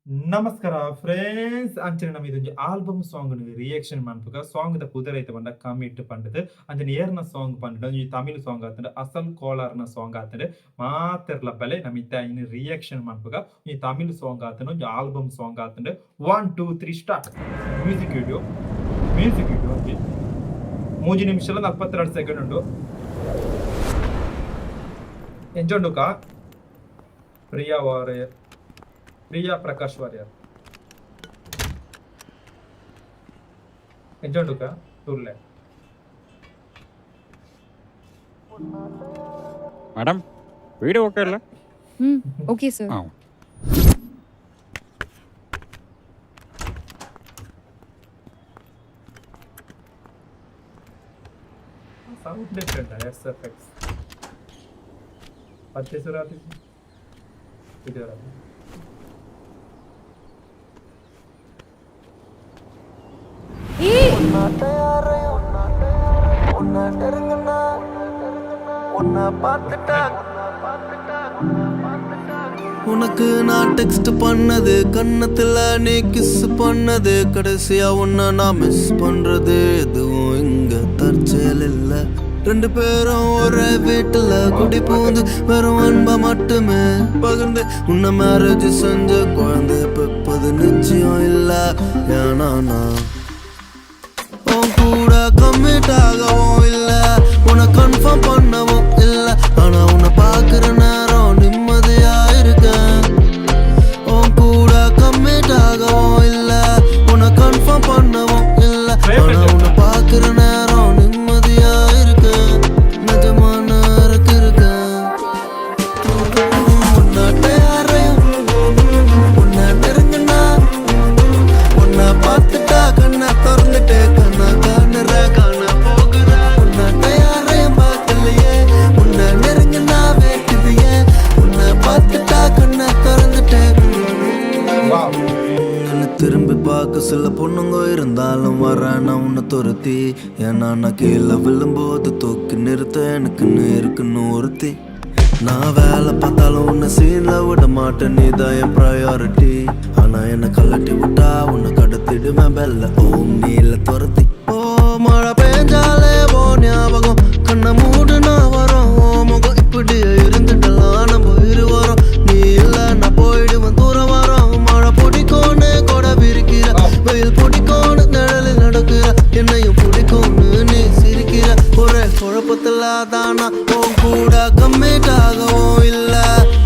ನಮಸ್ಕಾರ ಫ್ರೆಂಡ್ಸ್ ಅಂಚನೆ ನಮ್ ಇದೊಂದು ಆಲ್ಬಮ್ ಸಾಂಗ್ ರಿಯಾಕ್ಷನ್ ಮಾಡ್ಬೇಕ ಸಾಂಗ್ ದ ಪುದರ್ ಐತೆ ಬಂದ ಕಮಿಟ್ ಪಂಡದು ಅಂಚನೆ ಏರ್ನ ಸಾಂಗ್ ಪಂಡ ಈ ತಮಿಳ್ ಸಾಂಗ್ ಆತಂಡ ಅಸಲ್ ಕೋಲಾರ್ನ ಸಾಂಗ್ ಆತಂಡ ಮಾತೆರ್ಲ ಬೆಲೆ ನಮ್ ಇತ್ತ ಇನ್ನು ರಿಯಾಕ್ಷನ್ ಮಾಡ್ಬೇಕ ಈ ತಮಿಳ್ ಸಾಂಗ್ ಆತಂಡ ಒಂದು ಆಲ್ಬಮ್ ಸಾಂಗ್ ಆತಂಡ 1 2 3 ಸ್ಟಾರ್ಟ್ ಮ್ಯೂಸಿಕ್ ವಿಡಿಯೋ 3 ನಿಮಿಷ 42 ಸೆಕೆಂಡ್ ಉಂಟು ಎಂಜೊಂಡುಕ ಪ್ರಿಯಾ ಪ್ರಕಾಶ್ ವಾರಿಯರ್ ಎಂಜೊಂಡುಕ ತುರ್ಲೆ ಮೇಡಮ್ ವಿಡಿಯೋ ಓಕೆ ಅಲ್ಲ okay sir sound different SFX ಪತ್ತೆ ಸುರಾತಿ ಇದು உனக்கு நான் டெக்ஸ்ட் பண்ணது கண்ணத்துல நீ கிஸ் பண்ணது கடைசியா உன்னை நான் மிஸ் பண்றது எதுவும் இங்க தற்செயல் இல்ல ரெண்டு பேரும் ஒரே வீட்டுல குடி பூந்து வெறும் அன்பா மட்டுமே பகிர்ந்து உன்னை மேரேஜ் செஞ்ச குழந்தை பெப்பது நிச்சயம் இல்ல ஏன்னா நான் உன் கூட கம்மிட் ஆகவும் இல்ல உன்னை கன்ஃபார்ம் பண்ணவும் இல்ல ஆனா உன்னை பாக்குற நேரம் நிம்மதியா இருக்கேன் உன் கூட கம்மிட் ஆகவும் இல்ல உன்னை கன்ஃபார்ம் பண்ணவும் இல்ல ஆனா உன்னை பாக்குற நேரம் நிம்மதியா இருக்கேன் நிஜமான இருக்கேன் உன்னாட்ட யாரையும் உன்னை நெருங்கினா உன்னை பார்த்துட்டா கண்ணை திறந்துட்டு கண்ணா காணுற காண போகுற உன்னாட்ட யாரையும் பார்க்கலையே உன்னை நெருங்கினா வேட்டுவியே உன்னை பார்த்துட்டா கண்ணை திறந்துட்டு என்னை திரும்பி பார்க்க சில பொண்ணுங்க இருந்தாலும் வரேன் உன்னை துரத்தி ஏன்னா நான் கீழே விழும்போது தூக்கி நிறுத்த எனக்குன்னு இருக்குன்னு ஒருத்தி நான் வேலை பார்த்தாலும் உன்னை சீன்ல விட மாட்டேன் நீதான் என் ப்ரையாரிட்டி ஆனா என்னை கலட்டி விட்டா உன்னை கடத்திடுவேன் பெல்ல ஓம் நீல துரத்தி ஓ மழை பெஞ்சாலே ஓ ஞாபகம் கண்ணை மூடுனா வரும் ஓ முகம் இப்படியே இருந்துட்டலாம் நம்ம இருவரும் நீ இல்ல நான் போயிடுவேன் தூரம் வரோம் மழை பிடிக்கும்னு கூட விரிக்கிற வெயில் பிடிக்கும்னு நிழலில் நடக்கிற என்னையும் பிடிக்கும்னு நீ சிரிக்கிற ஒரே குழப்பத்துல தானா உன் கூட கம்மிட் ஆகவும் இல்ல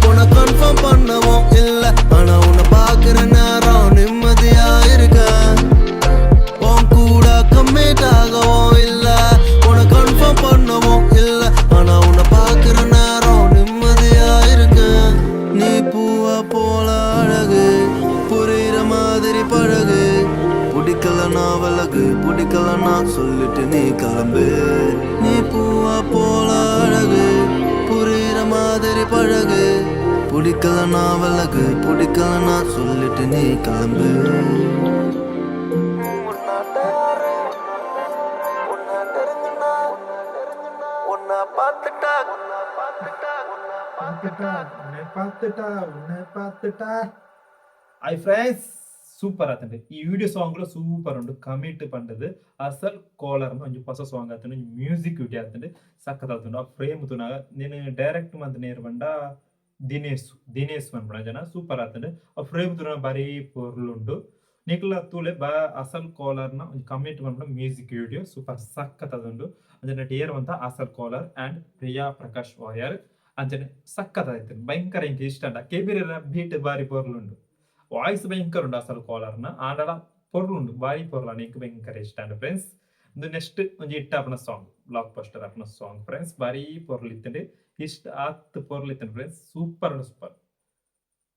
உன்னை கன்ஃபார்ம் பண்ணவும் இல்ல ஆனா உன்னை பாக்குற நேரம் நிம்மதியா இருக்க உன் கூட கம்மிட் ஆகவும் இல்ல உன்னை கன்ஃபார்ம் பண்ணவும் இல்ல ஆனா உன்னை பாக்குற நேரம் நிம்மதியா இருக்க நீ பூவா போல அழகு புரியுற மாதிரி பழகு பிடிக்கலனா விலகு பிடிக்கலனா சொல்லிட்டு நீ கிளம்பு நீ பூவா போல அழகு புரியுற மாதிரி பழகு பிடிக்கலனா விலகு பிடிக்கலனா சொல்லிட்டு நீ கிளம்பு ఐ ఫ్రెండ్స్ సూపర్ అతండి ఈ వీడియో సాంగ్ లో సూపర్ ఉండు కమిట్ పండదు అసలు కోలర్ ಒಂಜಿ ಹೊಸ ಸಾಂಗ್ ಆತಂಡು ಮ್ಯೂಸಿಕ್ ವಿಡಿಯೋ ಆತಂಡು ಸಖತ್ ಆತಂಡು ಆ ಫ್ರೇಮ್ ತುನಾಗ నేను ಡೈರೆಕ್ಟ್ ಮಂತ್ ನೇರ್ ಬಂಡ ದಿನೇಶ್ ಮನ್ಪಡ ಜನ ಸೂಪರ್ ಆತಂಡು ಆ ಫ್ರೇಮ್ ತುನಾಗ ಬಾರಿ ಪೊರ್ಲುಂಡು ನಿಕ್ಲ ತೂಲೆ ಬಾ ಅಸಲ್ ಕೋಲರ್ನ ಒಂದು ಕಮಿಟ್ ಮನ್ಪಡ ಮ್ಯೂಸಿಕ್ ವಿಡಿಯೋ ಸೂಪರ್ ಸಖತ್ ಆತಂಡು ಅಂಜನೆ ಟೇರ್ ಅಂತ ಅಸಲ್ ಕೋಲರ್ ಅಂಡ್ ಪ್ರಿಯಾ ಪ್ರಕಾಶ್ ವಾರಿಯರ್ ಅಂಜನೆ ಸಖತ್ ಆಯ್ತು ಭಯಂಕರ ಇಂಕ ಇಷ್ಟ ಅಂಡ ಕೆಬಿರ ಬೀಟ್ ಬಾರಿ ಪೊರ್ಲುಂಡು ವಾಯ್ಸ್ ಭಯಂಕರ ಉಂಡು ಅಸಲು ಕೋಲಾರ್ನ ಆಂಡಲ ಪೊರ್ಲುಂಡು ಬಾರಿ ಪೊರ್ಲ ನೀಕ್ ಭಯಂಕರ ಇಷ್ಟ ಅಂಡ್ ಫ್ರೆಂಡ್ಸ್ ಇದು ನೆಕ್ಸ್ಟ್ ಒಂಜಿ ಇಟ್ಟ ಆಪನ ಸಾಂಗ್ ಬ್ಲಾಕ್ ಬಸ್ಟರ್ ಆಪನ ಸಾಂಗ್ ಫ್ರೆಂಡ್ಸ್ ಬಾರಿ ಪೊರ್ಲು ಇತ್ತಂಡೆ ಇಷ್ಟ ಆತ್ ಪೊರ್ಲು ಇತ್ತಂಡೆ ಫ್ರೆಂಡ್ಸ್ ಸೂಪರ್ ಅಂಡ್ ಸೂಪರ್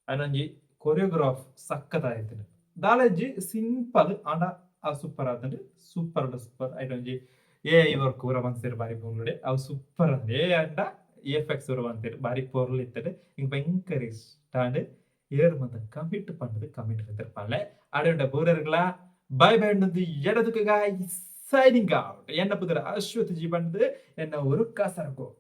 ಅದೊಂಜಿ ಕೊರಿಯೋಗ್ರಾಫ್ ಸಖತ್ ಆಯ್ತು ದಾಲಜ್ಜಿ ಸಿಂಪಲ್ ಆಂಡ ಆ ಸೂಪರ್ ಆತಂಡೆ ಸೂಪರ್ ಅಂಡ್ ಸೂಪರ್ ಐಟೊಂಜಿ ವರ್ಕ್ ಊರ ಮನ್ಸೇರು ಬಾರಿ ಪೊರ್ಲುಡೆ ಅವು ಸೂಪರ್ ಅಂದೆ ಅಂಡ ಎಫೆಕ್ಟ್ಸ್ ಊರ ಮಂತೇರು ಬಾರಿ ಪೊರ್ಲು ಇತ್ತಂಡೆ ಇಂಕ್ ಭಯಂಕರ ಇಷ್ಟ ಅಂಡ್ ஏறு மந்த கமிட் பண்ணது கமிட் எடுத்திருப்பாங்க அடையுண்ட போறர்களா பை பை இடத்துக்கு சைனிங் அவுட் என்ன புதிர அஸ்வத் ஜி பண்ணது என்ன ஒரு கசரகோட்